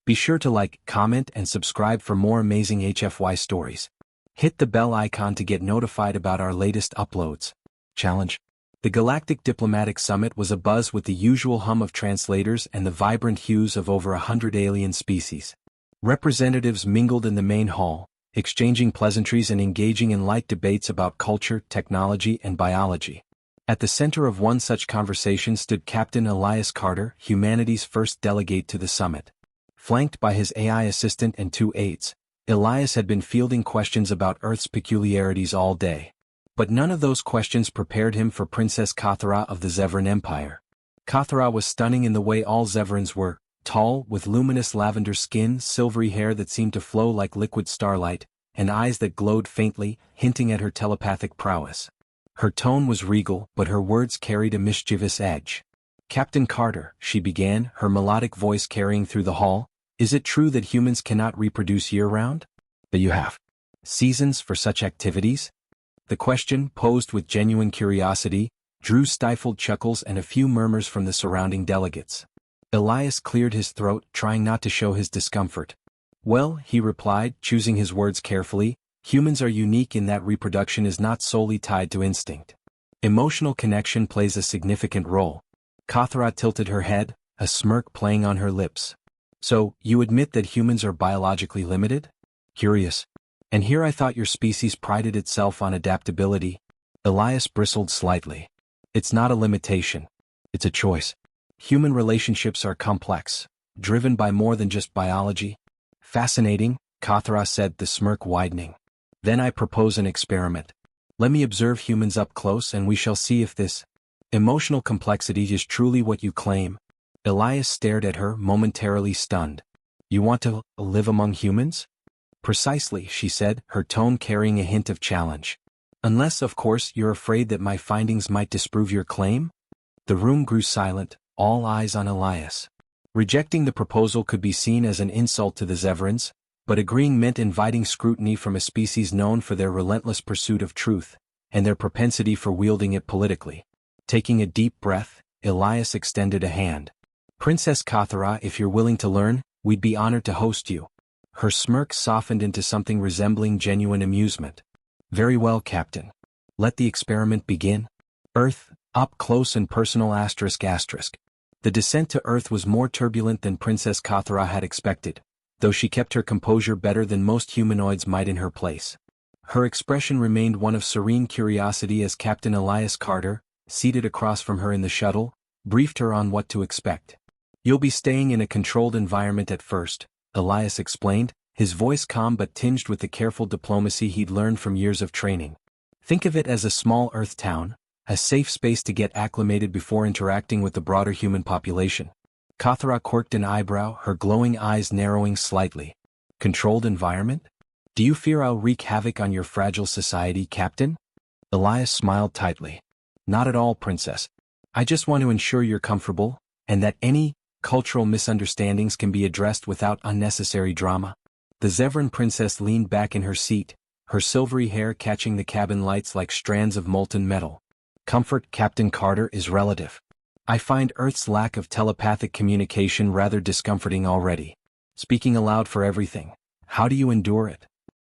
Be sure to like, comment, and subscribe for more amazing HFY stories. Hit the bell icon to get notified about our latest uploads. Challenge. The Galactic Diplomatic Summit was abuzz with the usual hum of translators and the vibrant hues of over 100 alien species. Representatives mingled in the main hall, exchanging pleasantries and engaging in light debates about culture, technology, and biology. At the center of one such conversation stood Captain Elias Carter, humanity's first delegate to the summit. Flanked by his AI assistant and 2 aides, Elias had been fielding questions about Earth's peculiarities all day. But none of those questions prepared him for Princess Kathara of the Zevran Empire. Kathara was stunning in the way all Zevrans were, tall, with luminous lavender skin, silvery hair that seemed to flow like liquid starlight, and eyes that glowed faintly, hinting at her telepathic prowess. Her tone was regal, but her words carried a mischievous edge. "Captain Carter," she began, her melodic voice carrying through the hall, "is it true that humans cannot reproduce year-round? That you have seasons for such activities?" The question, posed with genuine curiosity, drew stifled chuckles and a few murmurs from the surrounding delegates. Elias cleared his throat, trying not to show his discomfort. "Well," he replied, choosing his words carefully, "humans are unique in that reproduction is not solely tied to instinct. Emotional connection plays a significant role." Kathara tilted her head, a smirk playing on her lips. "So, you admit that humans are biologically limited? Curious. And here I thought your species prided itself on adaptability." Elias bristled slightly. "It's not a limitation. It's a choice. Human relationships are complex, driven by more than just biology." "Fascinating," Kathara said, the smirk widening. "Then I propose an experiment. Let me observe humans up close and we shall see if this emotional complexity is truly what you claim." Elias stared at her, momentarily stunned. "You want to live among humans?" "Precisely," she said, her tone carrying a hint of challenge. "Unless, of course, you're afraid that my findings might disprove your claim?" The room grew silent, all eyes on Elias. Rejecting the proposal could be seen as an insult to the Zevrans, but agreeing meant inviting scrutiny from a species known for their relentless pursuit of truth, and their propensity for wielding it politically. Taking a deep breath, Elias extended a hand. "Princess Kathara, if you're willing to learn, we'd be honored to host you." Her smirk softened into something resembling genuine amusement. "Very well, Captain. Let the experiment begin." Earth, up close and personal ****. The descent to Earth was more turbulent than Princess Kathara had expected, though she kept her composure better than most humanoids might in her place. Her expression remained one of serene curiosity as Captain Elias Carter, seated across from her in the shuttle, briefed her on what to expect. "You'll be staying in a controlled environment at first," Elias explained, his voice calm but tinged with the careful diplomacy he'd learned from years of training. "Think of it as a small Earth town, a safe space to get acclimated before interacting with the broader human population." Kathara quirked an eyebrow, her glowing eyes narrowing slightly. "Controlled environment? Do you fear I'll wreak havoc on your fragile society, Captain?" Elias smiled tightly. "Not at all, Princess. I just want to ensure you're comfortable, and that any cultural misunderstandings can be addressed without unnecessary drama." The Zevran princess leaned back in her seat, her silvery hair catching the cabin lights like strands of molten metal. "Comfort, Captain Carter, is relative. I find Earth's lack of telepathic communication rather discomforting already. Speaking aloud for everything. How do you endure it?"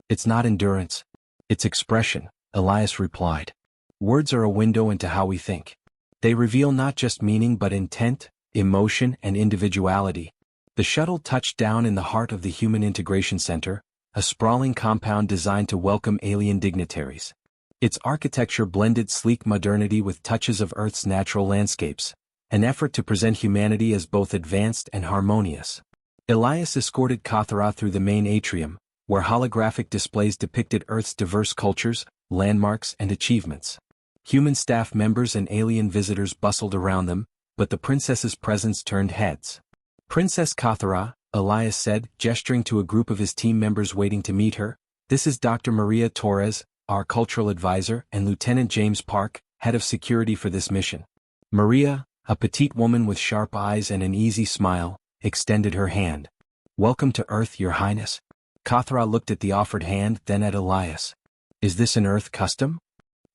"It's not endurance. It's expression," Elias replied. "Words are a window into how we think. They reveal not just meaning but intent, emotion, and individuality." The shuttle touched down in the heart of the Human Integration Center, a sprawling compound designed to welcome alien dignitaries. Its architecture blended sleek modernity with touches of Earth's natural landscapes, an effort to present humanity as both advanced and harmonious. Elias escorted Kathara through the main atrium, where holographic displays depicted Earth's diverse cultures, landmarks, and achievements. Human staff members and alien visitors bustled around them, but the princess's presence turned heads. "Princess Kathara," Elias said, gesturing to a group of his team members waiting to meet her, "this is Dr. Maria Torres, our cultural advisor, and Lieutenant James Park, head of security for this mission." Maria, a petite woman with sharp eyes and an easy smile, extended her hand. "Welcome to Earth, Your Highness." Kathara looked at the offered hand, then at Elias. "Is this an Earth custom?"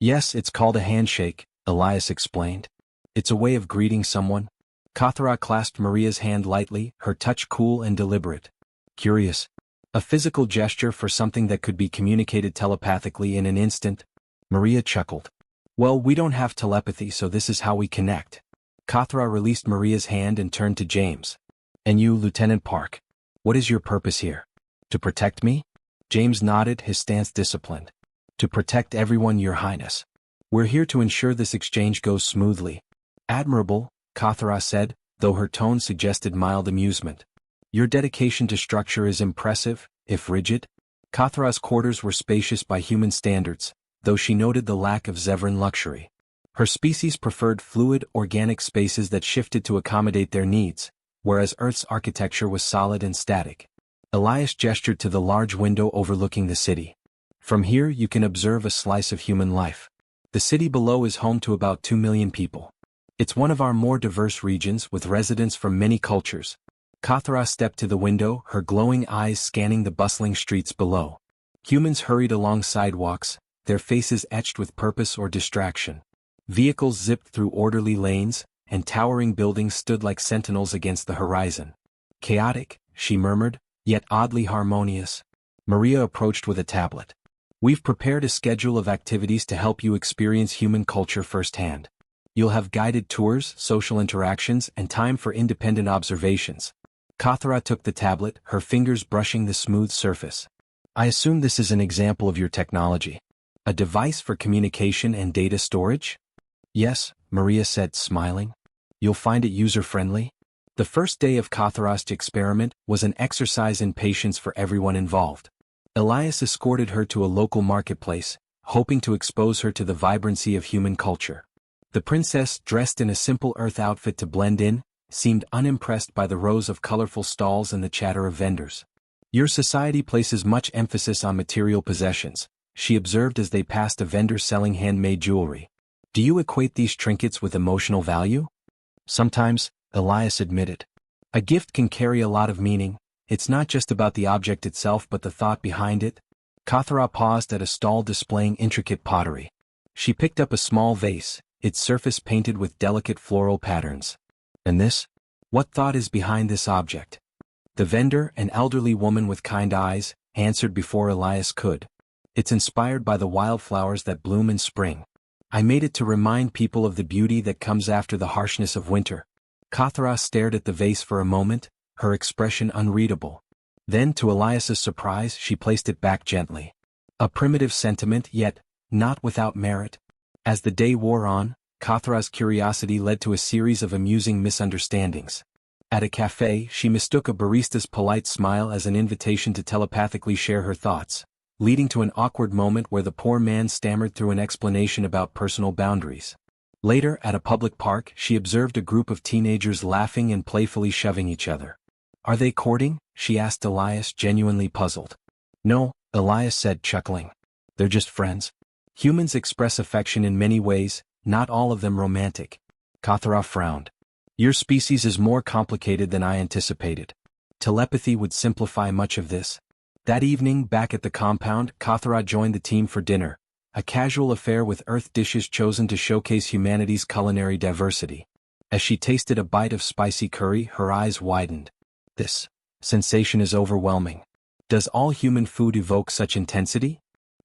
"Yes, it's called a handshake," Elias explained. "It's a way of greeting someone." Kathara clasped Maria's hand lightly, her touch cool and deliberate. Curious. A physical gesture for something that could be communicated telepathically in an instant? Maria chuckled. Well, we don't have telepathy, so this is how we connect. Kathara released Maria's hand and turned to James. And you, Lieutenant Park. What is your purpose here? To protect me? James nodded, his stance disciplined. To protect everyone, Your Highness. We're here to ensure this exchange goes smoothly. Admirable, Kathara said, though her tone suggested mild amusement. Your dedication to structure is impressive, if rigid. Kathara's quarters were spacious by human standards, though she noted the lack of Zevran luxury. Her species preferred fluid, organic spaces that shifted to accommodate their needs, whereas Earth's architecture was solid and static. Elias gestured to the large window overlooking the city. From here you can observe a slice of human life. The city below is home to about 2 million people. It's one of our more diverse regions with residents from many cultures. Kathara stepped to the window, her glowing eyes scanning the bustling streets below. Humans hurried along sidewalks, their faces etched with purpose or distraction. Vehicles zipped through orderly lanes, and towering buildings stood like sentinels against the horizon. Chaotic, she murmured, yet oddly harmonious. Maria approached with a tablet. We've prepared a schedule of activities to help you experience human culture firsthand. You'll have guided tours, social interactions, and time for independent observations. Kathara took the tablet, her fingers brushing the smooth surface. I assume this is an example of your technology. A device for communication and data storage? Yes, Maria said, smiling. You'll find it user-friendly? The first day of Kathara's experiment was an exercise in patience for everyone involved. Elias escorted her to a local marketplace, hoping to expose her to the vibrancy of human culture. The princess, dressed in a simple earth outfit to blend in, seemed unimpressed by the rows of colorful stalls and the chatter of vendors. Your society places much emphasis on material possessions, she observed as they passed a vendor selling handmade jewelry. Do you equate these trinkets with emotional value? Sometimes, Elias admitted. A gift can carry a lot of meaning. It's not just about the object itself but the thought behind it. Kathara paused at a stall displaying intricate pottery. She picked up a small vase, its surface painted with delicate floral patterns. And this? What thought is behind this object? The vendor, an elderly woman with kind eyes, answered before Elias could. It's inspired by the wildflowers that bloom in spring. I made it to remind people of the beauty that comes after the harshness of winter. Kathara stared at the vase for a moment, her expression unreadable. Then, to Elias's surprise, she placed it back gently. A primitive sentiment, yet not without merit. As the day wore on, Kathara's curiosity led to a series of amusing misunderstandings. At a cafe, she mistook a barista's polite smile as an invitation to telepathically share her thoughts, leading to an awkward moment where the poor man stammered through an explanation about personal boundaries. Later, at a public park, she observed a group of teenagers laughing and playfully shoving each other. Are they courting? She asked Elias, genuinely puzzled. No, Elias said, chuckling. They're just friends. Humans express affection in many ways, not all of them romantic. Kathara frowned. Your species is more complicated than I anticipated. Telepathy would simplify much of this. That evening, back at the compound, Kathara joined the team for dinner, a casual affair with earth dishes chosen to showcase humanity's culinary diversity. As she tasted a bite of spicy curry, her eyes widened. This sensation is overwhelming. Does all human food evoke such intensity?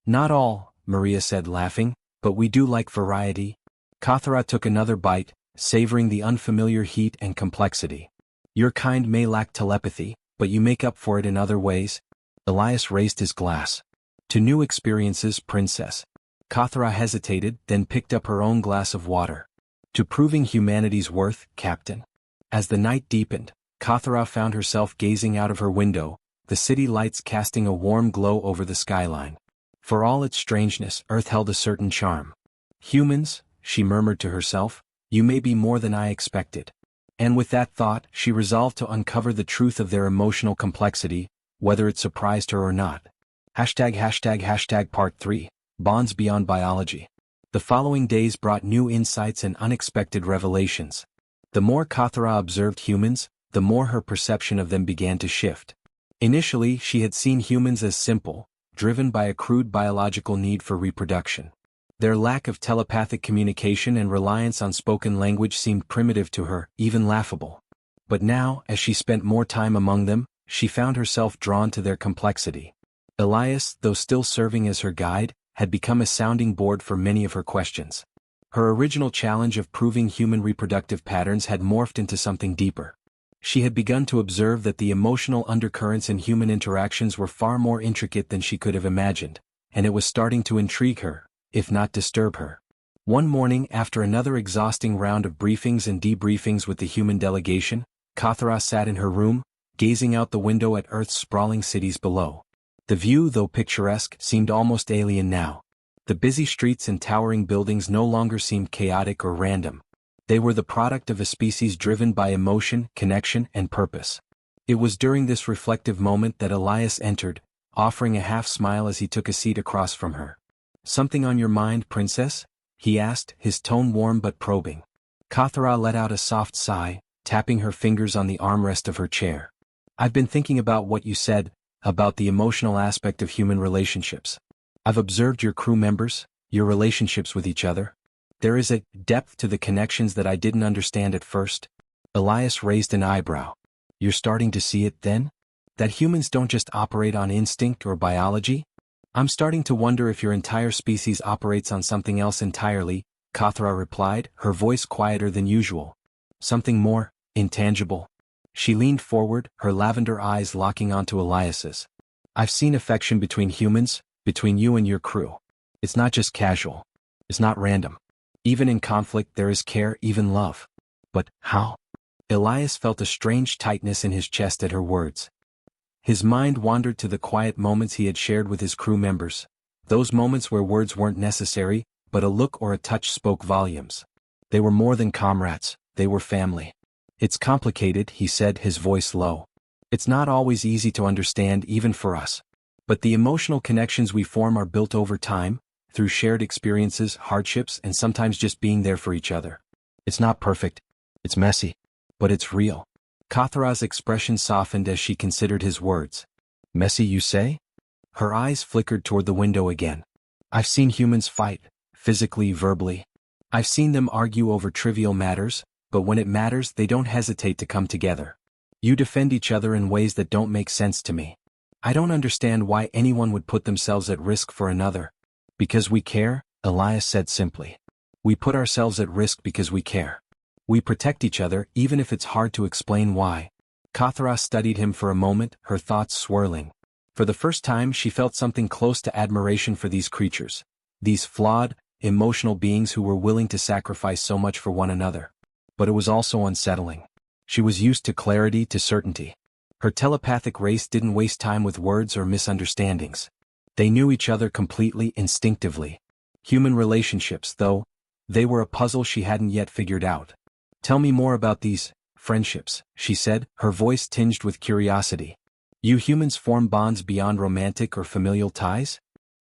Not all, Maria said, laughing, but we do like variety. Kathara took another bite, savoring the unfamiliar heat and complexity. Your kind may lack telepathy, but you make up for it in other ways. Elias raised his glass. To new experiences, princess. Kathara hesitated, then picked up her own glass of water. To proving humanity's worth, captain. As the night deepened, Kathara found herself gazing out of her window, the city lights casting a warm glow over the skyline. For all its strangeness, Earth held a certain charm. Humans, she murmured to herself, you may be more than I expected. And with that thought, she resolved to uncover the truth of their emotional complexity, whether it surprised her or not. Part 3, Bonds Beyond Biology. The following days brought new insights and unexpected revelations. The more Kathara observed humans, the more her perception of them began to shift. Initially, she had seen humans as simple, driven by a crude biological need for reproduction. Their lack of telepathic communication and reliance on spoken language seemed primitive to her, even laughable. But now, as she spent more time among them, she found herself drawn to their complexity. Elias, though still serving as her guide, had become a sounding board for many of her questions. Her original challenge of proving human reproductive patterns had morphed into something deeper. She had begun to observe that the emotional undercurrents in human interactions were far more intricate than she could have imagined, and it was starting to intrigue her, if not disturb her. One morning, after another exhausting round of briefings and debriefings with the human delegation, Kathara sat in her room, gazing out the window at Earth's sprawling cities below. The view, though picturesque, seemed almost alien now. The busy streets and towering buildings no longer seemed chaotic or random. They were the product of a species driven by emotion, connection, and purpose. It was during this reflective moment that Elias entered, offering a half-smile as he took a seat across from her. "Something on your mind, princess?" he asked, his tone warm but probing. Kathara let out a soft sigh, tapping her fingers on the armrest of her chair. "I've been thinking about what you said, about the emotional aspect of human relationships. I've observed your crew members, your relationships with each other. There is a depth to the connections that I didn't understand at first." Elias raised an eyebrow. "You're starting to see it then? That humans don't just operate on instinct or biology? I'm starting to wonder if your entire species operates on something else entirely," Kathara replied, her voice quieter than usual. "Something more intangible." She leaned forward, her lavender eyes locking onto Elias's. "I've seen affection between humans, between you and your crew. It's not just casual. It's not random. Even in conflict there is care, even love." "But how?" Elias felt a strange tightness in his chest at her words. His mind wandered to the quiet moments he had shared with his crew members, those moments where words weren't necessary, but a look or a touch spoke volumes. They were more than comrades, they were family. "It's complicated," he said, his voice low. "It's not always easy to understand even for us. But the emotional connections we form are built over time, through shared experiences, hardships, and sometimes just being there for each other. It's not perfect. It's messy. But it's real." Kathara's expression softened as she considered his words. "Messy, you say?" Her eyes flickered toward the window again. "I've seen humans fight, physically, verbally. I've seen them argue over trivial matters, but when it matters they don't hesitate to come together. You defend each other in ways that don't make sense to me. I don't understand why anyone would put themselves at risk for another." "Because we care," Elias said simply. "We put ourselves at risk because we care. We protect each other even if it's hard to explain why." Kathara studied him for a moment, her thoughts swirling. For the first time she felt something close to admiration for these creatures. These flawed, emotional beings who were willing to sacrifice so much for one another. But it was also unsettling. She was used to clarity, to certainty. Her telepathic race didn't waste time with words or misunderstandings. They knew each other completely, instinctively. Human relationships, though, they were a puzzle she hadn't yet figured out. "Tell me more about these friendships," she said, her voice tinged with curiosity. "You humans form bonds beyond romantic or familial ties?"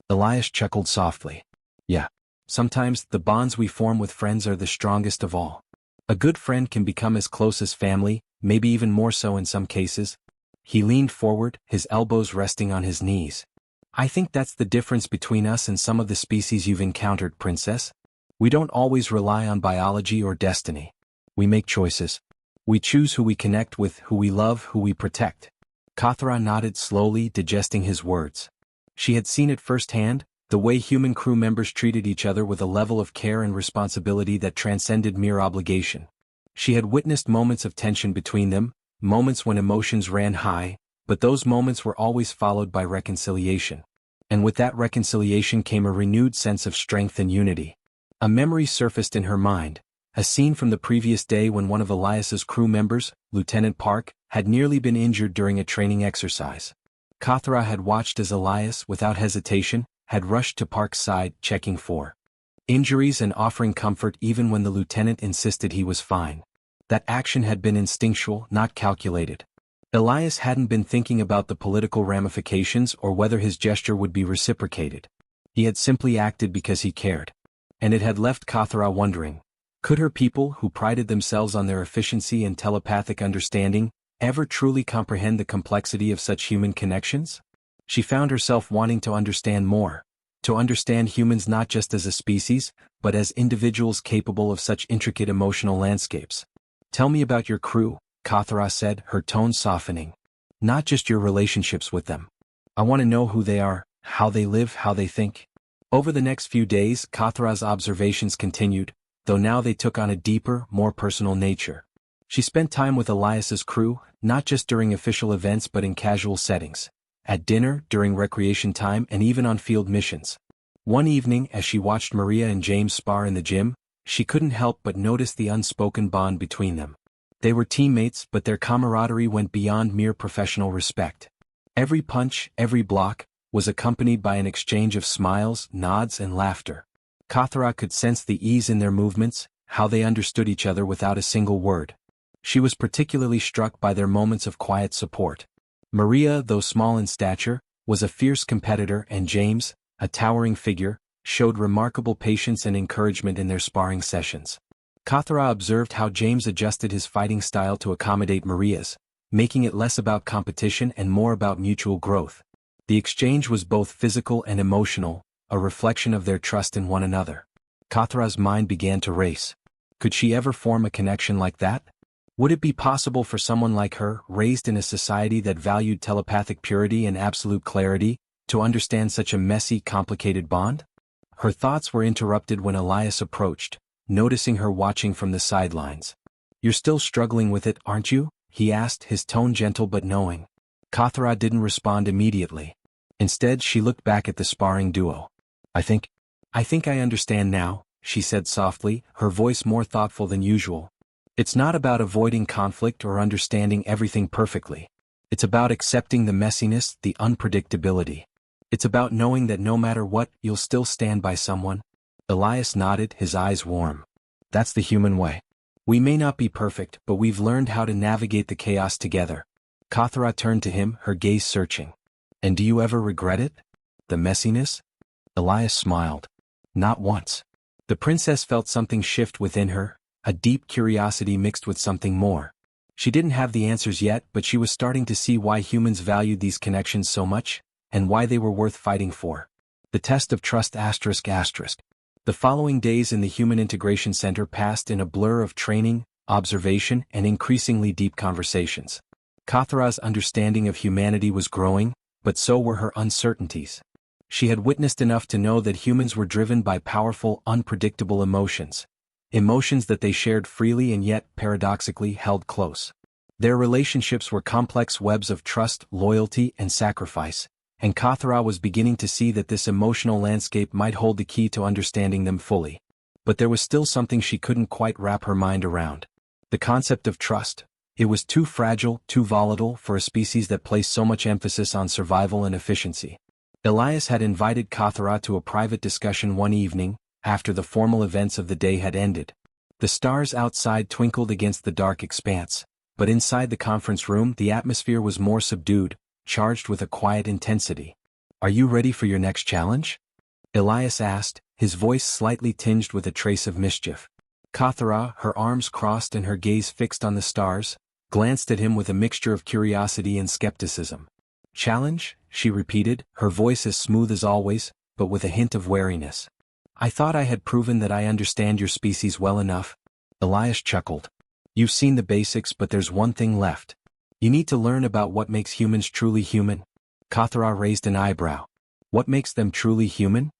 Elias chuckled softly. "Yeah. Sometimes the bonds we form with friends are the strongest of all. A good friend can become as close as family, maybe even more so in some cases." He leaned forward, his elbows resting on his knees. "I think that's the difference between us and some of the species you've encountered, princess. We don't always rely on biology or destiny. We make choices. We choose who we connect with, who we love, who we protect." Kathara nodded slowly, digesting his words. She had seen it firsthand, the way human crew members treated each other with a level of care and responsibility that transcended mere obligation. She had witnessed moments of tension between them, moments when emotions ran high, but those moments were always followed by reconciliation. And with that reconciliation came a renewed sense of strength and unity. A memory surfaced in her mind, a scene from the previous day when one of Elias's crew members, Lieutenant Park, had nearly been injured during a training exercise. Kathara had watched as Elias, without hesitation, had rushed to Park's side, checking for injuries and offering comfort even when the lieutenant insisted he was fine. That action had been instinctual, not calculated. Elias hadn't been thinking about the political ramifications or whether his gesture would be reciprocated. He had simply acted because he cared. And it had left Kathara wondering, could her people, who prided themselves on their efficiency and telepathic understanding, ever truly comprehend the complexity of such human connections? She found herself wanting to understand more, To understand humans not just as a species, but as individuals capable of such intricate emotional landscapes. Tell me about your crew, Kathara said, her tone softening. Not just your relationships with them. I want to know who they are, how they live, how they think. Over the next few days, Kathara's observations continued, though now they took on a deeper, more personal nature. She spent time with Elias's crew, not just during official events but in casual settings. At dinner, during recreation time, and even on field missions. One evening, as she watched Maria and James spar in the gym, she couldn't help but notice the unspoken bond between them. They were teammates, but their camaraderie went beyond mere professional respect. Every punch, every block, was accompanied by an exchange of smiles, nods, and laughter. Kathara could sense the ease in their movements, how they understood each other without a single word. She was particularly struck by their moments of quiet support. Maria, though small in stature, was a fierce competitor, and James, a towering figure, showed remarkable patience and encouragement in their sparring sessions. Kathara observed how James adjusted his fighting style to accommodate Maria's, making it less about competition and more about mutual growth. The exchange was both physical and emotional, a reflection of their trust in one another. Kathara's mind began to race. Could she ever form a connection like that? Would it be possible for someone like her, raised in a society that valued telepathic purity and absolute clarity, to understand such a messy, complicated bond? Her thoughts were interrupted when Elias approached, noticing her watching from the sidelines. "You're still struggling with it, aren't you?" he asked, his tone gentle but knowing. Kathara didn't respond immediately. Instead, she looked back at the sparring duo. I think I understand now," she said softly, her voice more thoughtful than usual. "It's not about avoiding conflict or understanding everything perfectly. It's about accepting the messiness, the unpredictability. It's about knowing that no matter what, you'll still stand by someone." Elias nodded, his eyes warm. "That's the human way. We may not be perfect, but we've learned how to navigate the chaos together." Kathara turned to him, her gaze searching. "And do you ever regret it? The messiness?" Elias smiled. "Not once." The princess felt something shift within her, a deep curiosity mixed with something more. She didn't have the answers yet, but she was starting to see why humans valued these connections so much, and why they were worth fighting for. The test of trust ***. The following days in the Human Integration Center passed in a blur of training, observation, and increasingly deep conversations. Kathara's understanding of humanity was growing, but so were her uncertainties. She had witnessed enough to know that humans were driven by powerful, unpredictable emotions. Emotions that they shared freely and yet, paradoxically, held close. Their relationships were complex webs of trust, loyalty, and sacrifice, and Kathara was beginning to see that this emotional landscape might hold the key to understanding them fully. But there was still something she couldn't quite wrap her mind around. The concept of trust. It was too fragile, too volatile for a species that placed so much emphasis on survival and efficiency. Elias had invited Kathara to a private discussion one evening, after the formal events of the day had ended. The stars outside twinkled against the dark expanse, but inside the conference room the atmosphere was more subdued, charged with a quiet intensity. "Are you ready for your next challenge?" Elias asked, his voice slightly tinged with a trace of mischief. Kathara, her arms crossed and her gaze fixed on the stars, glanced at him with a mixture of curiosity and skepticism. "Challenge?" she repeated, her voice as smooth as always, but with a hint of wariness. "I thought I had proven that I understand your species well enough." Elias chuckled. "You've seen the basics, but there's one thing left. You need to learn about what makes humans truly human." Kathara raised an eyebrow. "What makes them truly human?"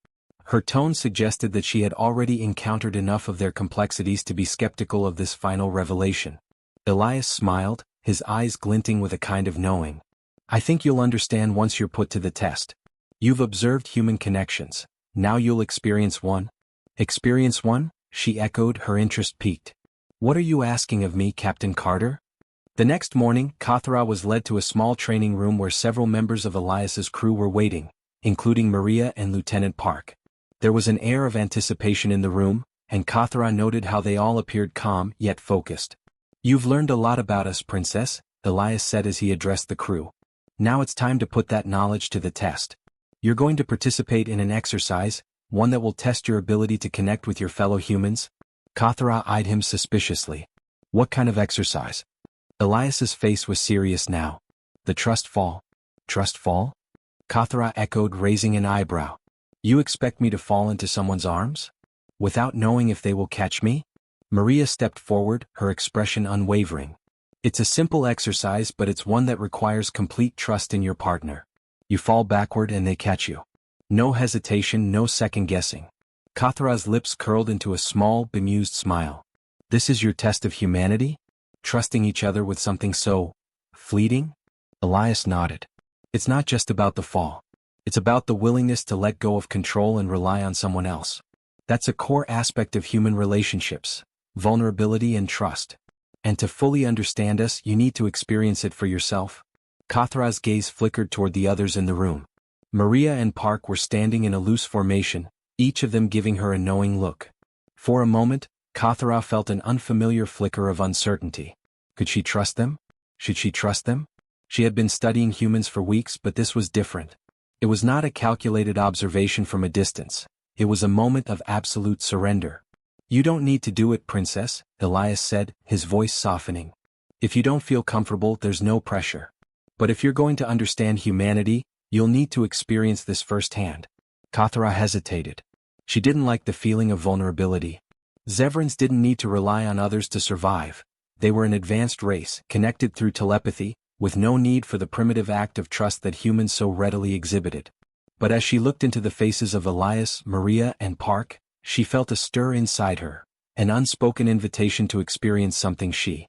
Her tone suggested that she had already encountered enough of their complexities to be skeptical of this final revelation. Elias smiled, his eyes glinting with a kind of knowing. "I think you'll understand once you're put to the test. You've observed human connections. Now you'll experience one." "Experience one?" she echoed, her interest piqued. "What are you asking of me, Captain Carter?" The next morning, Kathara was led to a small training room where several members of Elias's crew were waiting, including Maria and Lieutenant Park. There was an air of anticipation in the room, and Kathara noted how they all appeared calm yet focused. "You've learned a lot about us, Princess," Elias said as he addressed the crew. "Now it's time to put that knowledge to the test. You're going to participate in an exercise, one that will test your ability to connect with your fellow humans." Kathara eyed him suspiciously. "What kind of exercise?" Elias's face was serious now. "The trust fall." "Trust fall?" Kathara echoed, raising an eyebrow. You expect me to fall into someone's arms? Without knowing if they will catch me? Maria stepped forward, her expression unwavering. It's a simple exercise, but it's one that requires complete trust in your partner. You fall backward and they catch you. No hesitation, no second guessing. Kathra's lips curled into a small, bemused smile. This is your test of humanity? Trusting each other with something so fleeting? Elias nodded. It's not just about the fall. It's about the willingness to let go of control and rely on someone else. That's a core aspect of human relationships, vulnerability and trust. And to fully understand us, you need to experience it for yourself. Kathra's gaze flickered toward the others in the room. Maria and Park were standing in a loose formation, each of them giving her a knowing look. For a moment, Kathra felt an unfamiliar flicker of uncertainty. Could she trust them? Should she trust them? She had been studying humans for weeks, but this was different. It was not a calculated observation from a distance. It was a moment of absolute surrender. You don't need to do it, Princess, Elias said, his voice softening. If you don't feel comfortable, there's no pressure. But if you're going to understand humanity, you'll need to experience this firsthand. Kathra hesitated. She didn't like the feeling of vulnerability. Zevrans didn't need to rely on others to survive. They were an advanced race, connected through telepathy, with no need for the primitive act of trust that humans so readily exhibited. But as she looked into the faces of Elias, Maria, and Park, she felt a stir inside her, an unspoken invitation to experience something she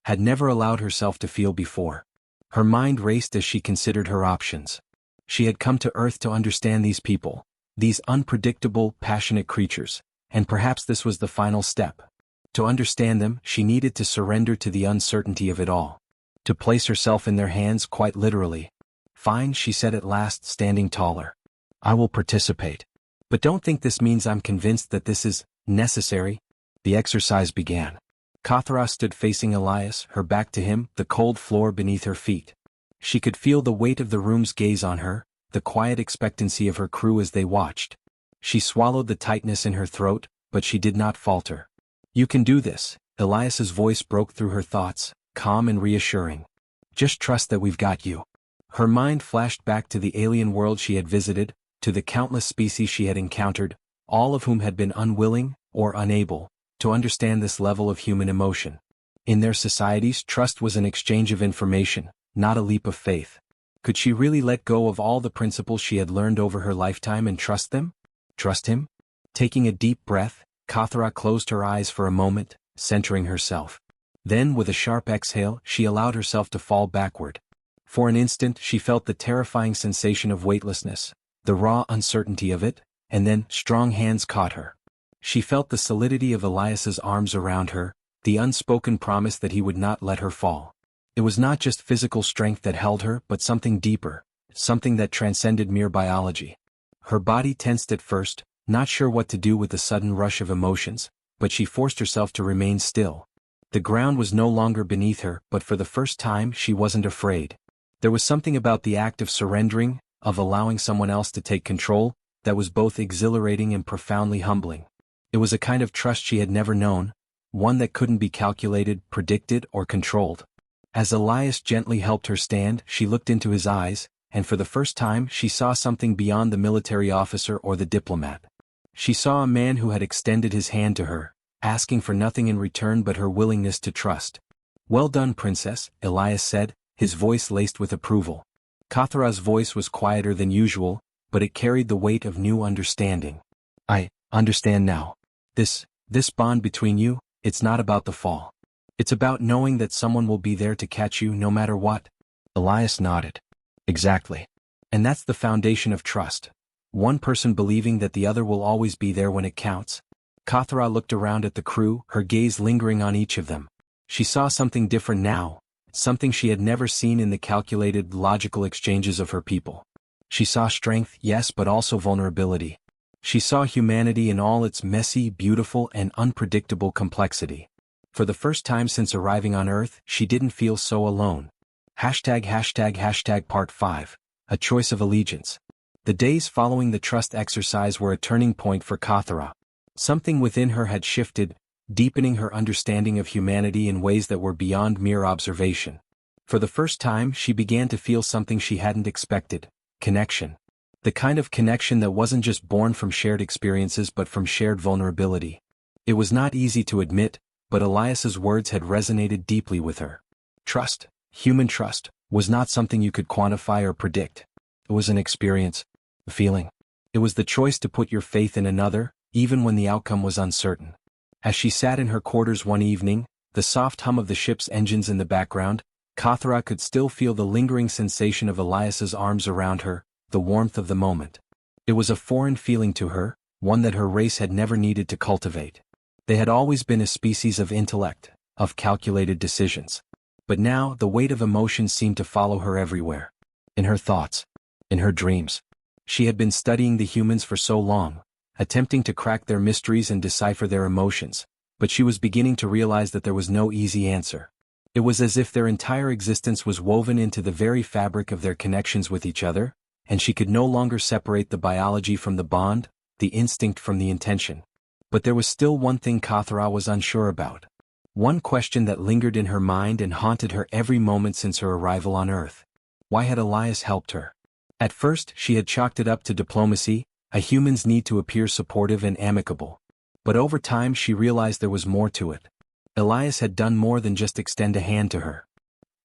had never allowed herself to feel before. Her mind raced as she considered her options. She had come to Earth to understand these people, these unpredictable, passionate creatures, and perhaps this was the final step. To understand them, she needed to surrender to the uncertainty of it all. To place herself in their hands quite literally. Fine, she said at last, standing taller. I will participate. But don't think this means I'm convinced that this is necessary. The exercise began. Kathra stood facing Elias, her back to him, the cold floor beneath her feet. She could feel the weight of the room's gaze on her, the quiet expectancy of her crew as they watched. She swallowed the tightness in her throat, but she did not falter. You can do this, Elias's voice broke through her thoughts, calm and reassuring. Just trust that we've got you. Her mind flashed back to the alien world she had visited, to the countless species she had encountered, all of whom had been unwilling, or unable, to understand this level of human emotion. In their societies, trust was an exchange of information, not a leap of faith. Could she really let go of all the principles she had learned over her lifetime and trust them? Trust him? Taking a deep breath, Kathra closed her eyes for a moment, centering herself. Then, with a sharp exhale, she allowed herself to fall backward. For an instant, she felt the terrifying sensation of weightlessness, the raw uncertainty of it, and then, strong hands caught her. She felt the solidity of Elias's arms around her, the unspoken promise that he would not let her fall. It was not just physical strength that held her, but something deeper, something that transcended mere biology. Her body tensed at first, not sure what to do with the sudden rush of emotions, but she forced herself to remain still. The ground was no longer beneath her, but for the first time she wasn't afraid. There was something about the act of surrendering, of allowing someone else to take control, that was both exhilarating and profoundly humbling. It was a kind of trust she had never known, one that couldn't be calculated, predicted, or controlled. As Elias gently helped her stand, she looked into his eyes, and for the first time she saw something beyond the military officer or the diplomat. She saw a man who had extended his hand to her, asking for nothing in return but her willingness to trust. Well done, Princess, Elias said, his voice laced with approval. Kathra's voice was quieter than usual, but it carried the weight of new understanding. I understand now. This bond between you, it's not about the fall. It's about knowing that someone will be there to catch you no matter what. Elias nodded. Exactly. And that's the foundation of trust. One person believing that the other will always be there when it counts. Kathra looked around at the crew, her gaze lingering on each of them. She saw something different now, something she had never seen in the calculated, logical exchanges of her people. She saw strength, yes, but also vulnerability. She saw humanity in all its messy, beautiful, and unpredictable complexity. For the first time since arriving on Earth, she didn't feel so alone. Part 5. A Choice of Allegiance. The days following the trust exercise were a turning point for Kathra. Something within her had shifted, deepening her understanding of humanity in ways that were beyond mere observation. For the first time, she began to feel something she hadn't expected: connection. The kind of connection that wasn't just born from shared experiences but from shared vulnerability. It was not easy to admit, but Elias's words had resonated deeply with her. Trust, human trust, was not something you could quantify or predict. It was an experience, a feeling. It was the choice to put your faith in another, even when the outcome was uncertain. As she sat in her quarters one evening, the soft hum of the ship's engines in the background, Kathra could still feel the lingering sensation of Elias's arms around her, the warmth of the moment. It was a foreign feeling to her, one that her race had never needed to cultivate. They had always been a species of intellect, of calculated decisions. But now the weight of emotion seemed to follow her everywhere. In her thoughts. In her dreams. She had been studying the humans for so long, attempting to crack their mysteries and decipher their emotions, but she was beginning to realize that there was no easy answer. It was as if their entire existence was woven into the very fabric of their connections with each other, and she could no longer separate the biology from the bond, the instinct from the intention. But there was still one thing Kathra was unsure about. One question that lingered in her mind and haunted her every moment since her arrival on Earth. Why had Elias helped her? At first, she had chalked it up to diplomacy, a human's need to appear supportive and amicable. But over time she realized there was more to it. Elias had done more than just extend a hand to her.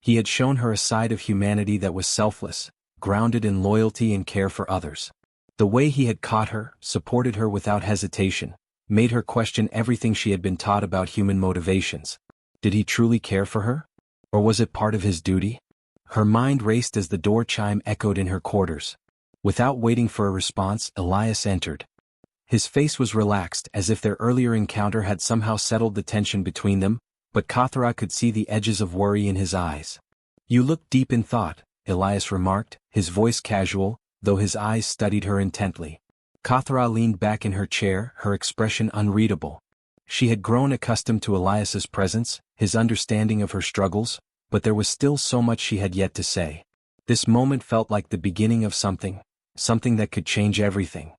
He had shown her a side of humanity that was selfless, grounded in loyalty and care for others. The way he had caught her, supported her without hesitation, made her question everything she had been taught about human motivations. Did he truly care for her? Or was it part of his duty? Her mind raced as the door chime echoed in her quarters. Without waiting for a response, Elias entered. His face was relaxed as if their earlier encounter had somehow settled the tension between them, but Kathra could see the edges of worry in his eyes. You look deep in thought, Elias remarked, his voice casual, though his eyes studied her intently. Kathra leaned back in her chair, her expression unreadable. She had grown accustomed to Elias's presence, his understanding of her struggles, but there was still so much she had yet to say. This moment felt like the beginning of something that could change everything.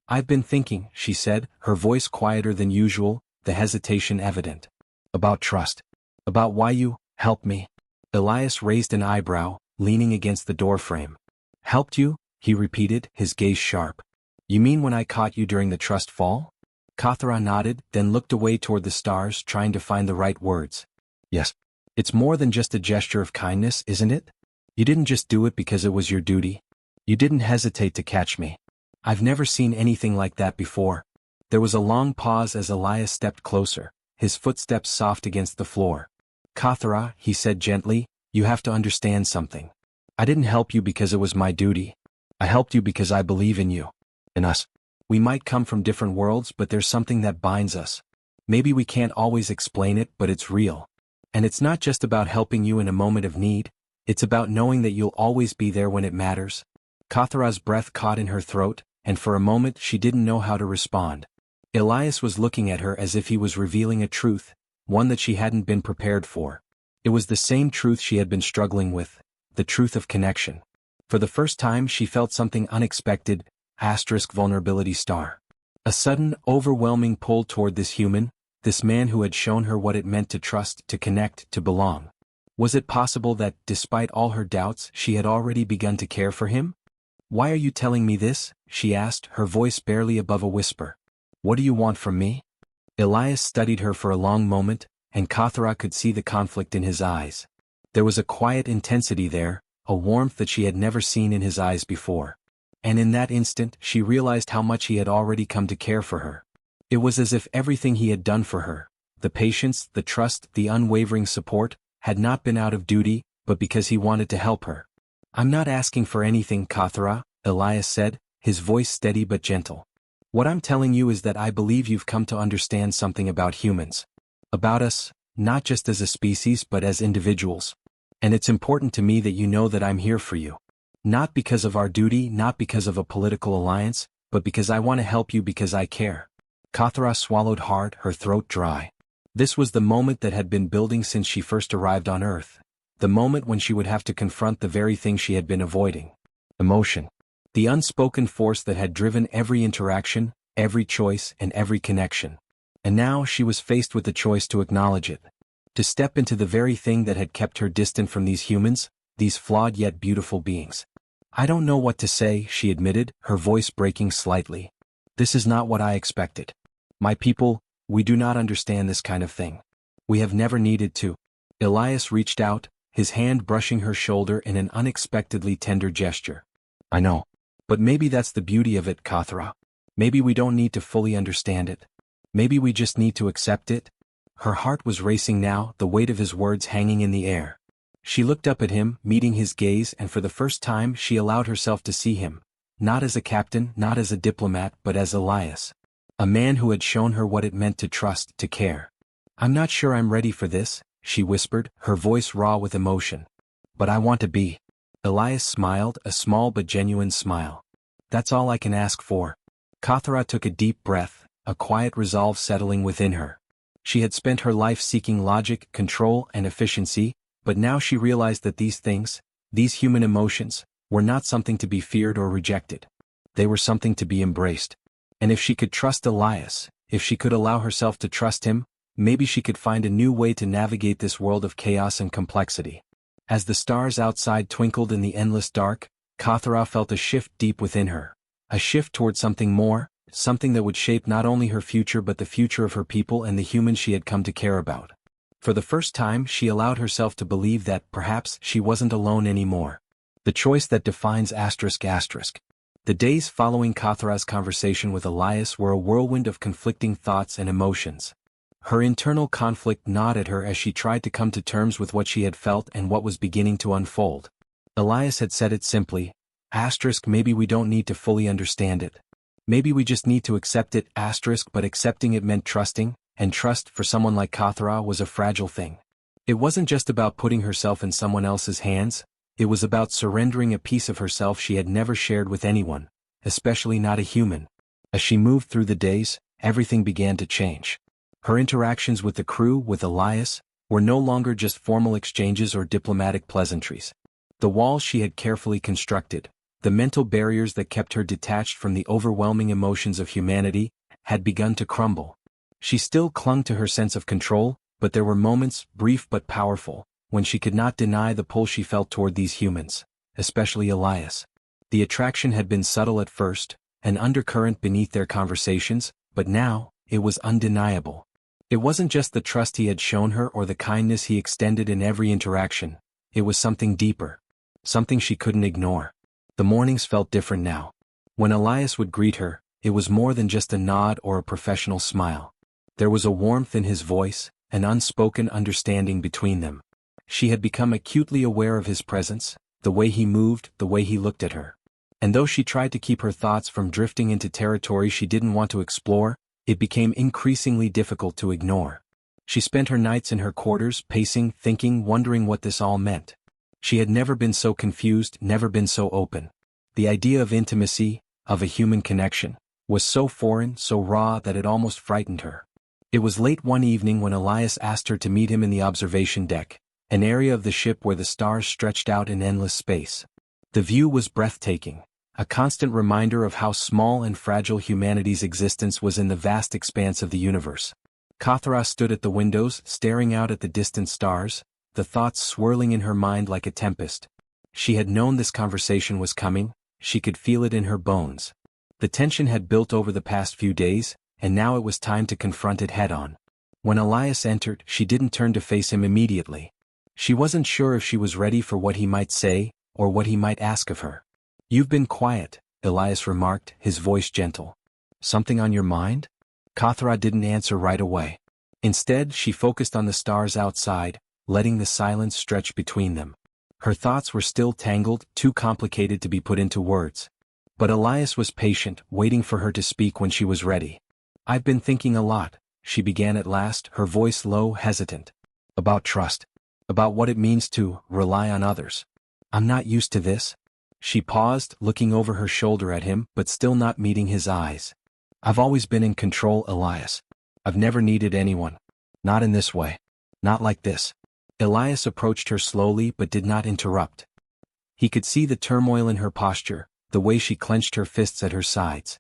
I've been thinking, she said, her voice quieter than usual, the hesitation evident. About trust. About why you helped me. Elias raised an eyebrow, leaning against the doorframe. Helped you? He repeated, his gaze sharp. You mean when I caught you during the trust fall? Kathra nodded, then looked away toward the stars, trying to find the right words. Yes. It's more than just a gesture of kindness, isn't it? You didn't just do it because it was your duty. You didn't hesitate to catch me. I've never seen anything like that before. There was a long pause as Elias stepped closer, his footsteps soft against the floor. Kathra, he said gently, you have to understand something. I didn't help you because it was my duty. I helped you because I believe in you. In us. We might come from different worlds, but there's something that binds us. Maybe we can't always explain it, but it's real. And it's not just about helping you in a moment of need, it's about knowing that you'll always be there when it matters. Kathra's breath caught in her throat, and for a moment she didn't know how to respond. Elias was looking at her as if he was revealing a truth, one that she hadn't been prepared for. It was the same truth she had been struggling with, the truth of connection. For the first time she felt something unexpected, vulnerability star. A sudden, overwhelming pull toward this human, this man who had shown her what it meant to trust, to connect, to belong. Was it possible that, despite all her doubts, she had already begun to care for him? Why are you telling me this? She asked, her voice barely above a whisper. What do you want from me? Elias studied her for a long moment, and Kathra could see the conflict in his eyes. There was a quiet intensity there, a warmth that she had never seen in his eyes before. And in that instant, she realized how much he had already come to care for her. It was as if everything he had done for her, the patience, the trust, the unwavering support, had not been out of duty, but because he wanted to help her. I'm not asking for anything, Kathra, Elias said, his voice steady but gentle. What I'm telling you is that I believe you've come to understand something about humans. About us, not just as a species but as individuals. And it's important to me that you know that I'm here for you. Not because of our duty, not because of a political alliance, but because I want to help you because I care. Kathra swallowed hard, her throat dry. This was the moment that had been building since she first arrived on Earth. The moment when she would have to confront the very thing she had been avoiding. Emotion. The unspoken force that had driven every interaction, every choice, and every connection. And now she was faced with the choice to acknowledge it. To step into the very thing that had kept her distant from these humans, these flawed yet beautiful beings. I don't know what to say, she admitted, her voice breaking slightly. This is not what I expected. My people, we do not understand this kind of thing. We have never needed to. Elias reached out, his hand brushing her shoulder in an unexpectedly tender gesture. I know. But maybe that's the beauty of it, Kathra. Maybe we don't need to fully understand it. Maybe we just need to accept it. Her heart was racing now, the weight of his words hanging in the air. She looked up at him, meeting his gaze, and for the first time she allowed herself to see him, not as a captain, not as a diplomat, but as Elias. A man who had shown her what it meant to trust, to care. I'm not sure I'm ready for this, she whispered, her voice raw with emotion. But I want to be. Elias smiled, a small but genuine smile. That's all I can ask for. Kathra took a deep breath, a quiet resolve settling within her. She had spent her life seeking logic, control, and efficiency, but now she realized that these things, these human emotions, were not something to be feared or rejected. They were something to be embraced. And if she could trust Elias, if she could allow herself to trust him, maybe she could find a new way to navigate this world of chaos and complexity. As the stars outside twinkled in the endless dark, Kathra felt a shift deep within her. A shift toward something more, something that would shape not only her future but the future of her people and the humans she had come to care about. For the first time she allowed herself to believe that perhaps she wasn't alone anymore. The choice that defines ***. The days following Kathra's conversation with Elias were a whirlwind of conflicting thoughts and emotions. Her internal conflict gnawed at her as she tried to come to terms with what she had felt and what was beginning to unfold. Elias had said it simply, ***, maybe we don't need to fully understand it. Maybe we just need to accept it, ***, but accepting it meant trusting, and trust for someone like Kathra was a fragile thing. It wasn't just about putting herself in someone else's hands, it was about surrendering a piece of herself she had never shared with anyone, especially not a human. As she moved through the days, everything began to change. Her interactions with the crew, with Elias, were no longer just formal exchanges or diplomatic pleasantries. The walls she had carefully constructed, the mental barriers that kept her detached from the overwhelming emotions of humanity, had begun to crumble. She still clung to her sense of control, but there were moments, brief but powerful, when she could not deny the pull she felt toward these humans, especially Elias. The attraction had been subtle at first, an undercurrent beneath their conversations, but now, it was undeniable. It wasn't just the trust he had shown her or the kindness he extended in every interaction, it was something deeper. Something she couldn't ignore. The mornings felt different now. When Elias would greet her, it was more than just a nod or a professional smile. There was a warmth in his voice, an unspoken understanding between them. She had become acutely aware of his presence, the way he moved, the way he looked at her. And though she tried to keep her thoughts from drifting into territory she didn't want to explore, it became increasingly difficult to ignore. She spent her nights in her quarters, pacing, thinking, wondering what this all meant. She had never been so confused, never been so open. The idea of intimacy, of a human connection, was so foreign, so raw that it almost frightened her. It was late one evening when Elias asked her to meet him in the observation deck, an area of the ship where the stars stretched out in endless space. The view was breathtaking, a constant reminder of how small and fragile humanity's existence was in the vast expanse of the universe. Kathra stood at the windows, staring out at the distant stars, the thoughts swirling in her mind like a tempest. She had known this conversation was coming, she could feel it in her bones. The tension had built over the past few days, and now it was time to confront it head-on. When Elias entered, she didn't turn to face him immediately. She wasn't sure if she was ready for what he might say, or what he might ask of her. "You've been quiet," Elias remarked, his voice gentle. "Something on your mind?" Kathra didn't answer right away. Instead, she focused on the stars outside, letting the silence stretch between them. Her thoughts were still tangled, too complicated to be put into words. But Elias was patient, waiting for her to speak when she was ready. "I've been thinking a lot," she began at last, her voice low, hesitant. "About trust. About what it means to rely on others. I'm not used to this." She paused, looking over her shoulder at him, but still not meeting his eyes. "I've always been in control, Elias. I've never needed anyone. Not in this way. Not like this." Elias approached her slowly but did not interrupt. He could see the turmoil in her posture, the way she clenched her fists at her sides.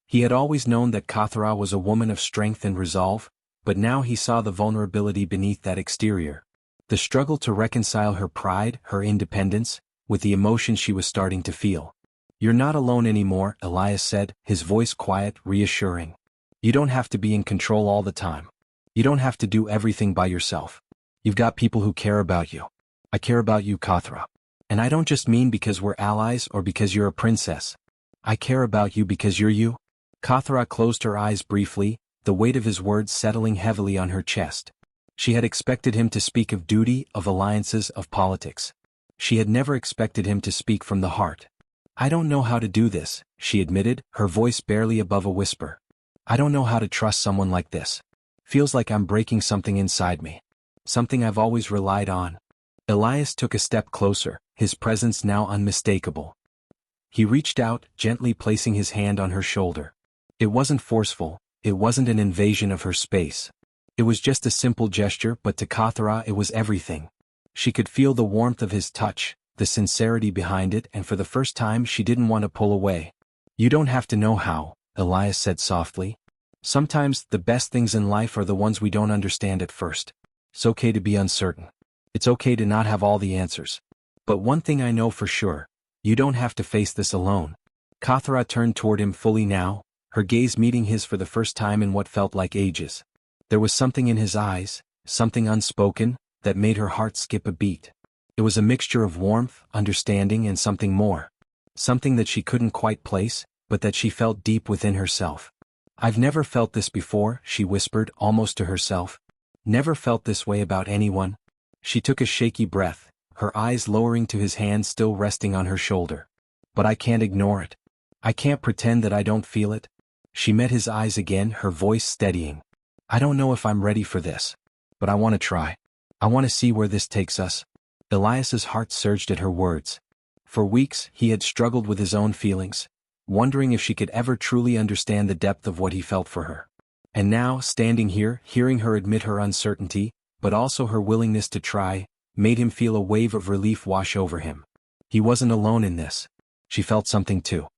He had always known that Kathra was a woman of strength and resolve, but now he saw the vulnerability beneath that exterior. The struggle to reconcile her pride, her independence, with the emotion she was starting to feel. "You're not alone anymore," Elias said, his voice quiet, reassuring. "You don't have to be in control all the time. You don't have to do everything by yourself. You've got people who care about you. I care about you, Kathra. And I don't just mean because we're allies or because you're a princess. I care about you because you're you." Kathra closed her eyes briefly, the weight of his words settling heavily on her chest. She had expected him to speak of duty, of alliances, of politics. She had never expected him to speak from the heart. "I don't know how to do this," she admitted, her voice barely above a whisper. "I don't know how to trust someone like this. Feels like I'm breaking something inside me. Something I've always relied on." Elias took a step closer, his presence now unmistakable. He reached out, gently placing his hand on her shoulder. It wasn't forceful, it wasn't an invasion of her space. It was just a simple gesture, but to Kathra it was everything. She could feel the warmth of his touch, the sincerity behind it, and for the first time she didn't want to pull away. "You don't have to know how," Elias said softly. "Sometimes the best things in life are the ones we don't understand at first. It's okay to be uncertain. It's okay to not have all the answers. But one thing I know for sure, you don't have to face this alone." Kathra turned toward him fully now, her gaze meeting his for the first time in what felt like ages. There was something in his eyes, something unspoken, that made her heart skip a beat. It was a mixture of warmth, understanding, and something more. Something that she couldn't quite place, but that she felt deep within herself. "I've never felt this before," she whispered, almost to herself. "Never felt this way about anyone." She took a shaky breath, her eyes lowering to his hand still resting on her shoulder. "But I can't ignore it. I can't pretend that I don't feel it." She met his eyes again, her voice steadying. "I don't know if I'm ready for this. But I want to try. I want to see where this takes us." Elias's heart surged at her words. For weeks he had struggled with his own feelings, wondering if she could ever truly understand the depth of what he felt for her. And now, standing here, hearing her admit her uncertainty, but also her willingness to try, made him feel a wave of relief wash over him. He wasn't alone in this. She felt something too.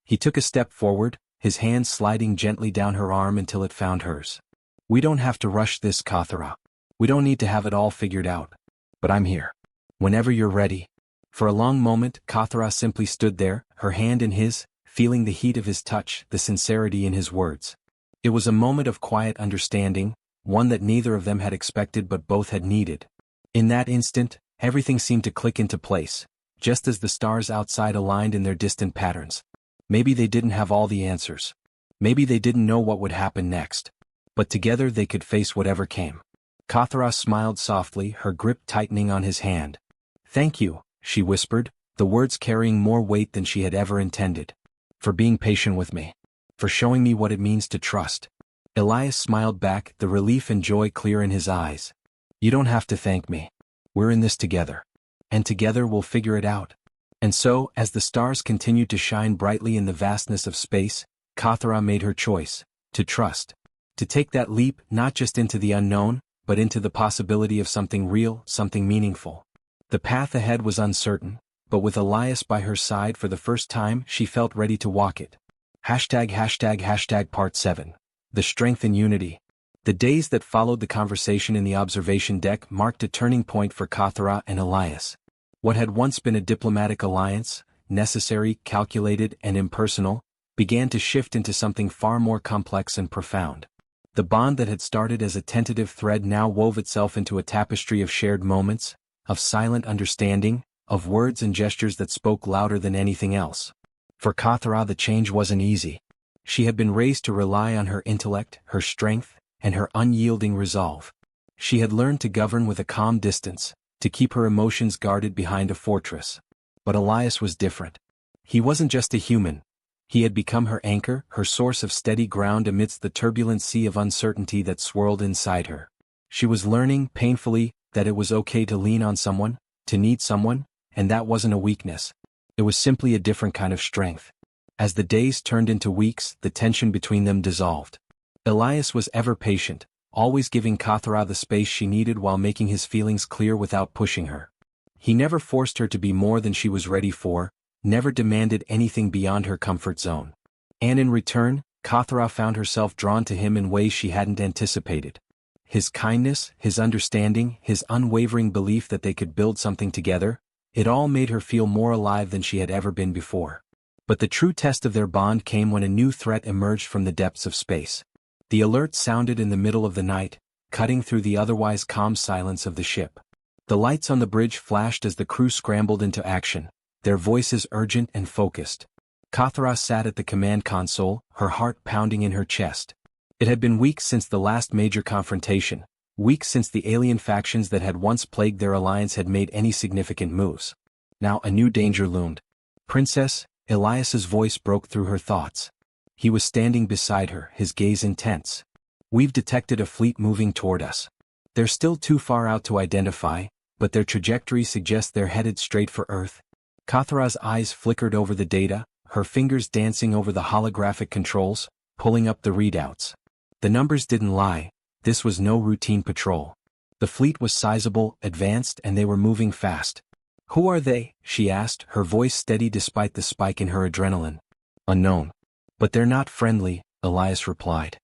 He took a step forward, his hand sliding gently down her arm until it found hers. "We don't have to rush this, Kathra. We don't need to have it all figured out. But I'm here. Whenever you're ready." For a long moment, Kathra simply stood there, her hand in his, feeling the heat of his touch, the sincerity in his words. It was a moment of quiet understanding, one that neither of them had expected but both had needed. In that instant, everything seemed to click into place, just as the stars outside aligned in their distant patterns. Maybe they didn't have all the answers. Maybe they didn't know what would happen next. But together they could face whatever came. Kathra smiled softly, her grip tightening on his hand. "Thank you," she whispered, the words carrying more weight than she had ever intended. "For being patient with me. For showing me what it means to trust." Elias smiled back, the relief and joy clear in his eyes. "You don't have to thank me. We're in this together. And together we'll figure it out." And so, as the stars continued to shine brightly in the vastness of space, Kathra made her choice: to trust. To take that leap, not just into the unknown, but into the possibility of something real, something meaningful. The path ahead was uncertain, but with Elias by her side for the first time she felt ready to walk it. Part 7. The Strength and Unity. The days that followed the conversation in the observation deck marked a turning point for Kathra and Elias. What had once been a diplomatic alliance, necessary, calculated, and impersonal, began to shift into something far more complex and profound. The bond that had started as a tentative thread now wove itself into a tapestry of shared moments, of silent understanding, of words and gestures that spoke louder than anything else. For Kathra the change wasn't easy. She had been raised to rely on her intellect, her strength, and her unyielding resolve. She had learned to govern with a calm distance, to keep her emotions guarded behind a fortress. But Elias was different. He wasn't just a human. He had become her anchor, her source of steady ground amidst the turbulent sea of uncertainty that swirled inside her. She was learning, painfully, that it was okay to lean on someone, to need someone, and that wasn't a weakness. It was simply a different kind of strength. As the days turned into weeks, the tension between them dissolved. Elias was ever patient, always giving Kathra the space she needed while making his feelings clear without pushing her. He never forced her to be more than she was ready for, never demanded anything beyond her comfort zone. And in return, Kathra found herself drawn to him in ways she hadn't anticipated. His kindness, his understanding, his unwavering belief that they could build something together, It all made her feel more alive than she had ever been before. But the true test of their bond came when a new threat emerged from the depths of space. The alert sounded in the middle of the night, cutting through the otherwise calm silence of the ship. The lights on the bridge flashed as the crew scrambled into action, their voices urgent and focused. Kathra sat at the command console, her heart pounding in her chest. It had been weeks since the last major confrontation, weeks since the alien factions that had once plagued their alliance had made any significant moves. Now a new danger loomed. "Princess," Elias's voice broke through her thoughts. He was standing beside her, his gaze intense. "We've detected a fleet moving toward us. They're still too far out to identify, but their trajectory suggests they're headed straight for Earth." Kathra's eyes flickered over the data, her fingers dancing over the holographic controls, pulling up the readouts. The numbers didn't lie. This was no routine patrol. The fleet was sizable, advanced, and they were moving fast. "Who are they?" she asked, her voice steady despite the spike in her adrenaline. "Unknown. But they're not friendly," Elias replied.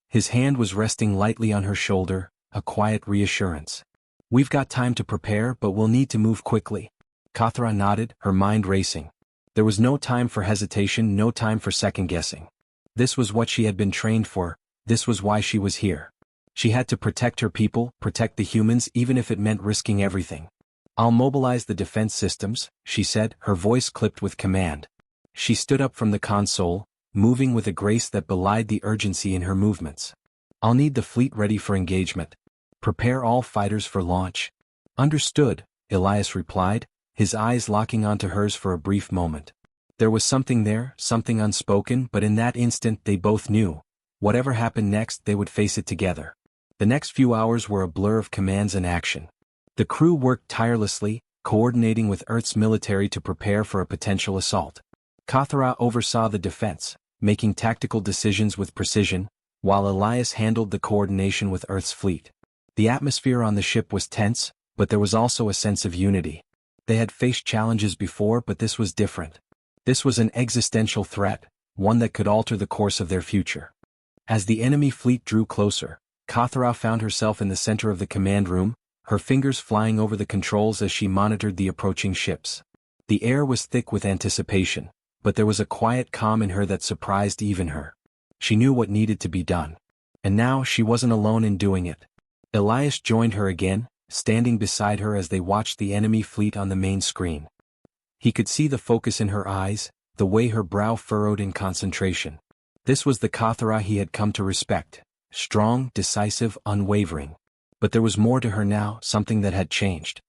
His hand was resting lightly on her shoulder, a quiet reassurance. "We've got time to prepare, but we'll need to move quickly." Kathra nodded, her mind racing. There was no time for hesitation, no time for second-guessing. This was what she had been trained for, this was why she was here. She had to protect her people, protect the humans, even if it meant risking everything. "I'll mobilize the defense systems," she said, her voice clipped with command. She stood up from the console, moving with a grace that belied the urgency in her movements. "I'll need the fleet ready for engagement. Prepare all fighters for launch." "Understood," Elias replied, his eyes locking onto hers for a brief moment. There was something there, something unspoken, but in that instant they both knew. Whatever happened next, they would face it together. The next few hours were a blur of commands and action. The crew worked tirelessly, coordinating with Earth's military to prepare for a potential assault. Kathra oversaw the defense, making tactical decisions with precision, while Elias handled the coordination with Earth's fleet. The atmosphere on the ship was tense, but there was also a sense of unity. They had faced challenges before, but this was different. This was an existential threat, one that could alter the course of their future. As the enemy fleet drew closer, Kathra found herself in the center of the command room, her fingers flying over the controls as she monitored the approaching ships. The air was thick with anticipation, but there was a quiet calm in her that surprised even her. She knew what needed to be done. And now she wasn't alone in doing it. Elias joined her again, standing beside her as they watched the enemy fleet on the main screen. He could see the focus in her eyes, the way her brow furrowed in concentration. This was the Kathra he had come to respect. Strong, decisive, unwavering. But there was more to her now, something that had changed.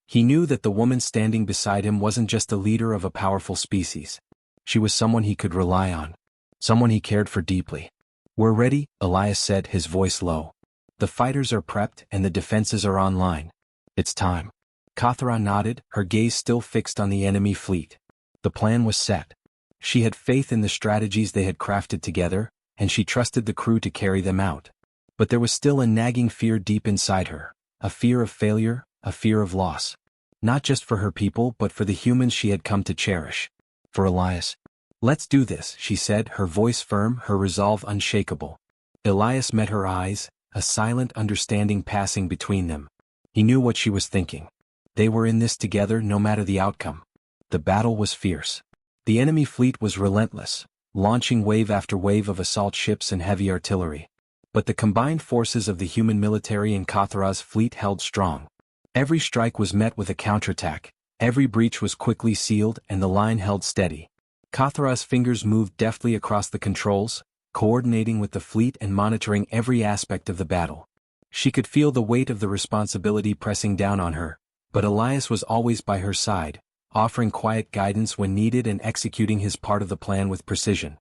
He knew that the woman standing beside him wasn't just a leader of a powerful species. She was someone he could rely on. Someone he cared for deeply. "We're ready," Elias said, his voice low. "The fighters are prepped and the defenses are online. It's time." Kathra nodded, her gaze still fixed on the enemy fleet. The plan was set. She had faith in the strategies they had crafted together, and she trusted the crew to carry them out. But there was still a nagging fear deep inside her, a fear of failure, a fear of loss. Not just for her people but for the humans she had come to cherish. For Elias. "Let's do this," she said, her voice firm, her resolve unshakable. Elias met her eyes, a silent understanding passing between them. He knew what she was thinking. They were in this together no matter the outcome. The battle was fierce. The enemy fleet was relentless, launching wave after wave of assault ships and heavy artillery. But the combined forces of the human military and Kathra's fleet held strong. Every strike was met with a counterattack, every breach was quickly sealed and the line held steady. Kathra's fingers moved deftly across the controls, coordinating with the fleet and monitoring every aspect of the battle. She could feel the weight of the responsibility pressing down on her, but Elias was always by her side, offering quiet guidance when needed and executing his part of the plan with precision.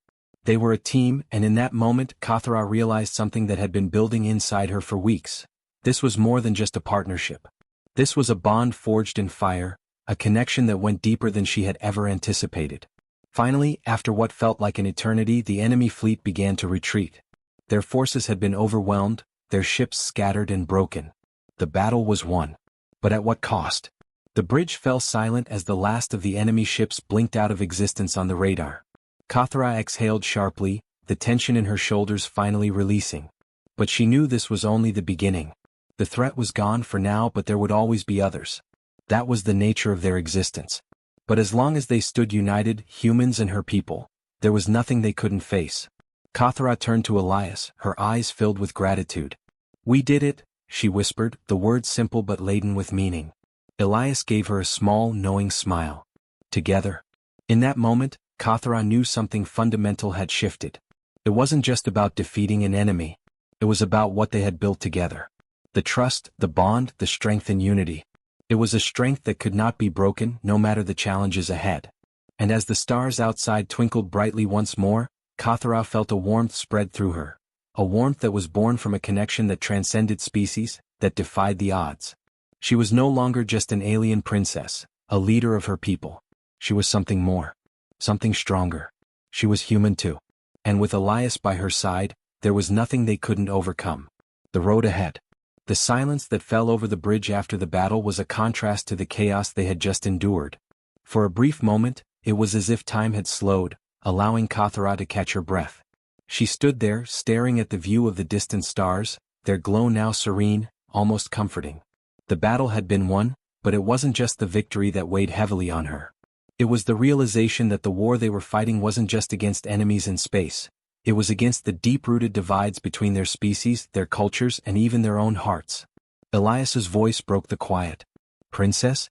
They were a team, and in that moment Kathra realized something that had been building inside her for weeks. This was more than just a partnership. This was a bond forged in fire, a connection that went deeper than she had ever anticipated. Finally, after what felt like an eternity, the enemy fleet began to retreat. Their forces had been overwhelmed, their ships scattered and broken. The battle was won. But at what cost? The bridge fell silent as the last of the enemy ships blinked out of existence on the radar. Kathra exhaled sharply, the tension in her shoulders finally releasing. But she knew this was only the beginning. The threat was gone for now, but there would always be others. That was the nature of their existence. But as long as they stood united, humans and her people, there was nothing they couldn't face. Kathra turned to Elias, her eyes filled with gratitude. "We did it," she whispered, the words simple but laden with meaning. Elias gave her a small, knowing smile. Together. In that moment, Kathra knew something fundamental had shifted. It wasn't just about defeating an enemy. It was about what they had built together. The trust, the bond, the strength and unity. It was a strength that could not be broken, no matter the challenges ahead. And as the stars outside twinkled brightly once more, Kathra felt a warmth spread through her. A warmth that was born from a connection that transcended species, that defied the odds. She was no longer just an alien princess, a leader of her people. She was something more. Something stronger. She was human too. And with Elias by her side, there was nothing they couldn't overcome. The road ahead. The silence that fell over the bridge after the battle was a contrast to the chaos they had just endured. For a brief moment, it was as if time had slowed, allowing Kathra to catch her breath. She stood there, staring at the view of the distant stars, their glow now serene, almost comforting. The battle had been won, but it wasn't just the victory that weighed heavily on her. It was the realization that the war they were fighting wasn't just against enemies in space. It was against the deep-rooted divides between their species, their cultures, and even their own hearts. Elias's voice broke the quiet. "Princess?"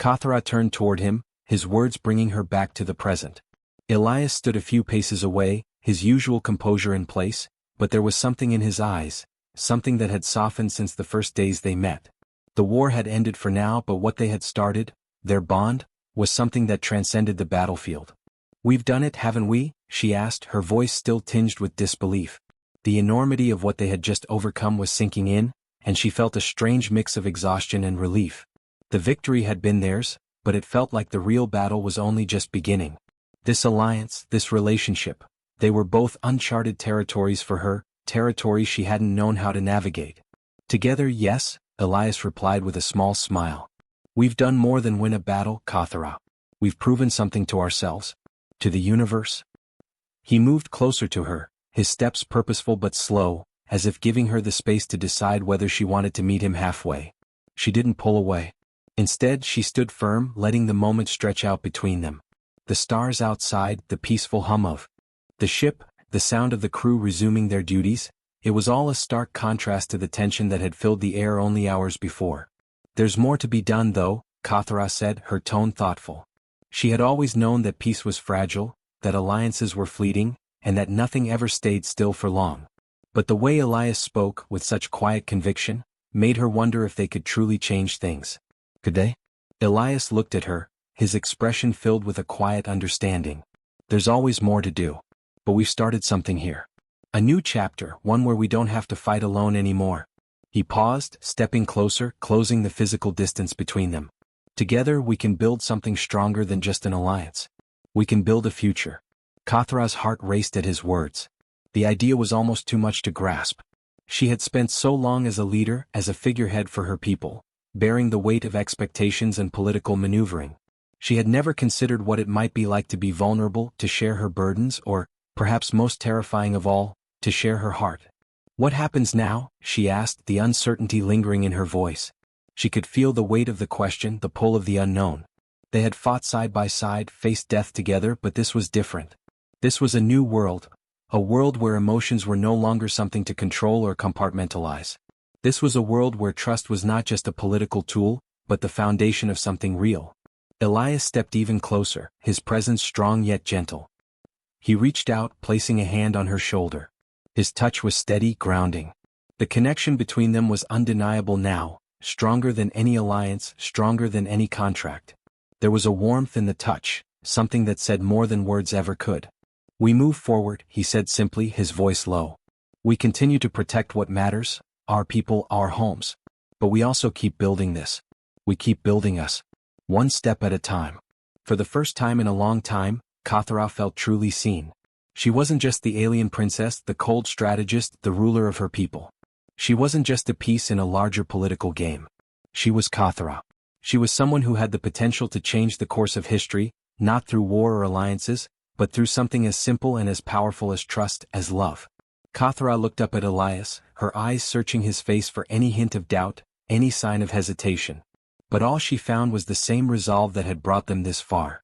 Kathra turned toward him, his words bringing her back to the present. Elias stood a few paces away, his usual composure in place, but there was something in his eyes, something that had softened since the first days they met. The war had ended for now, but what they had started, their bond, was something that transcended the battlefield. "We've done it, haven't we?" she asked, her voice still tinged with disbelief. The enormity of what they had just overcome was sinking in, and she felt a strange mix of exhaustion and relief. The victory had been theirs, but it felt like the real battle was only just beginning. This alliance, this relationship, they were both uncharted territories for her, territories she hadn't known how to navigate. "Together, yes," Elias replied with a small smile. "We've done more than win a battle, Kathra. We've proven something to ourselves. To the universe." He moved closer to her, his steps purposeful but slow, as if giving her the space to decide whether she wanted to meet him halfway. She didn't pull away. Instead, she stood firm, letting the moment stretch out between them. The stars outside, the peaceful hum of the ship, the sound of the crew resuming their duties, it was all a stark contrast to the tension that had filled the air only hours before. "There's more to be done though," Kathra said, her tone thoughtful. She had always known that peace was fragile, that alliances were fleeting, and that nothing ever stayed still for long. But the way Elias spoke, with such quiet conviction, made her wonder if they could truly change things. Could they? Elias looked at her, his expression filled with a quiet understanding. "There's always more to do. But we've started something here. A new chapter, one where we don't have to fight alone anymore." He paused, stepping closer, closing the physical distance between them. "Together we can build something stronger than just an alliance. We can build a future." Kathra's heart raced at his words. The idea was almost too much to grasp. She had spent so long as a leader, as a figurehead for her people, bearing the weight of expectations and political maneuvering. She had never considered what it might be like to be vulnerable, to share her burdens, or, perhaps most terrifying of all, to share her heart. "What happens now?" she asked, the uncertainty lingering in her voice. She could feel the weight of the question, the pull of the unknown. They had fought side by side, faced death together, but this was different. This was a new world, a world where emotions were no longer something to control or compartmentalize. This was a world where trust was not just a political tool, but the foundation of something real. Elias stepped even closer, his presence strong yet gentle. He reached out, placing a hand on her shoulder. His touch was steady, grounding. The connection between them was undeniable now, stronger than any alliance, stronger than any contract. There was a warmth in the touch, something that said more than words ever could. "We move forward," he said simply, his voice low. "We continue to protect what matters, our people, our homes. But we also keep building this. We keep building us. One step at a time." For the first time in a long time, Kathra felt truly seen. She wasn't just the alien princess, the cold strategist, the ruler of her people. She wasn't just a piece in a larger political game. She was Kathra. She was someone who had the potential to change the course of history, not through war or alliances, but through something as simple and as powerful as trust, as love. Kathra looked up at Elias, her eyes searching his face for any hint of doubt, any sign of hesitation. But all she found was the same resolve that had brought them this far.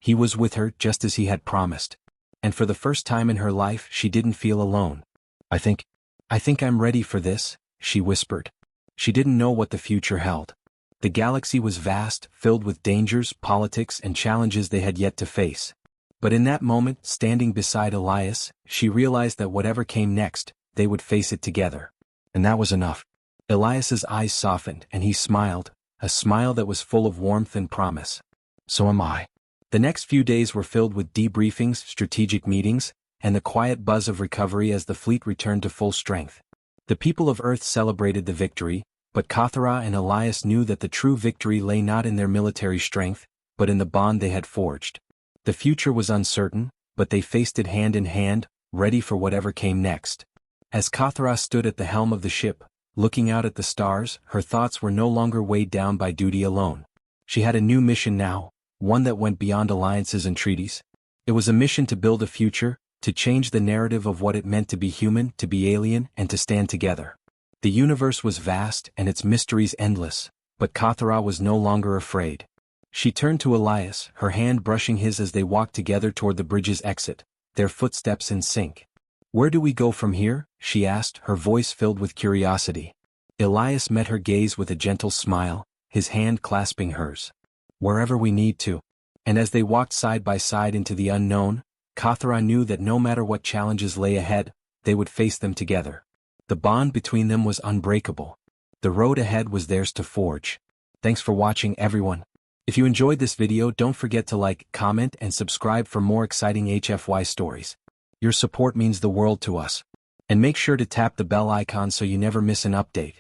He was with her just as he had promised. And for the first time in her life she didn't feel alone. I think I'm ready for this," she whispered. She didn't know what the future held. The galaxy was vast, filled with dangers, politics, and challenges they had yet to face. But in that moment, standing beside Elias, she realized that whatever came next, they would face it together. And that was enough. Elias's eyes softened and he smiled, a smile that was full of warmth and promise. "So am I." The next few days were filled with debriefings, strategic meetings, and the quiet buzz of recovery as the fleet returned to full strength. The people of Earth celebrated the victory, but Kathara and Elias knew that the true victory lay not in their military strength, but in the bond they had forged. The future was uncertain, but they faced it hand in hand, ready for whatever came next. As Kathara stood at the helm of the ship, looking out at the stars, her thoughts were no longer weighed down by duty alone. She had a new mission now, one that went beyond alliances and treaties. It was a mission to build a future, to change the narrative of what it meant to be human, to be alien, and to stand together. The universe was vast and its mysteries endless, but Kathara was no longer afraid. She turned to Elias, her hand brushing his as they walked together toward the bridge's exit, their footsteps in sync. "Where do we go from here?" she asked, her voice filled with curiosity. Elias met her gaze with a gentle smile, his hand clasping hers. "Wherever we need to." And as they walked side by side into the unknown, Kathara knew that no matter what challenges lay ahead, they would face them together. The bond between them was unbreakable. The road ahead was theirs to forge. Thanks for watching, everyone. If you enjoyed this video, don't forget to like, comment, and subscribe for more exciting HFY stories. Your support means the world to us. And make sure to tap the bell icon so you never miss an update.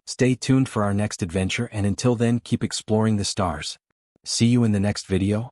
Stay tuned for our next adventure, and until then, keep exploring the stars. See you in the next video.